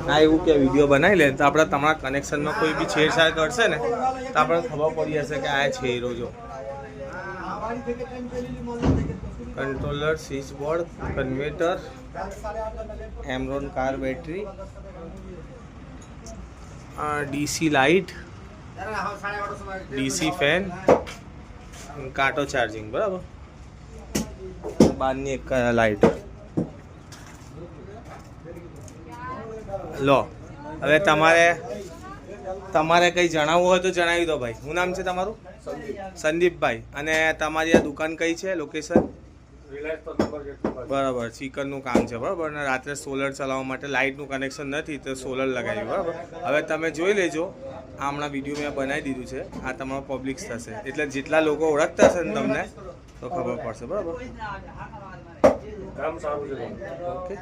ના એવું કે વિડીયો બનાવી લે તો આપણે તમારા કનેક્શનમાં કોઈ બી છેડછાડ કરશે ને તો આપણે ખબર પડી જશે કે આ છે હીરો જો controller switch board converter Amaron car battery DC light DC fan કાંટો ચાર્જિંગ બરાબર બહારની એક લાઇટ લો હવે તમારે કંઈ જણાવવું હોય તો જણાવી દો ભાઈ શું નામ છે તમારું સંદીપભાઈ અને તમારી આ દુકાન કઈ છે લોકેશન બરાબર ચિકનનું કામ છે બરાબર અને રાત્રે સોલર ચલાવવા માટે લાઇટનું કનેક્શન નથી તો સોલર લગાવ્યું બરાબર હવે તમે જોઈ લેજો આ હમણાં વિડીયો મેં બનાવી દીધું છે આ તમારો પબ્લિક્સ થશે એટલે જેટલા લોકો ઓળખતા હશે ને તમને તો ખબર પડશે બરાબર કામ સારું છે ઓકે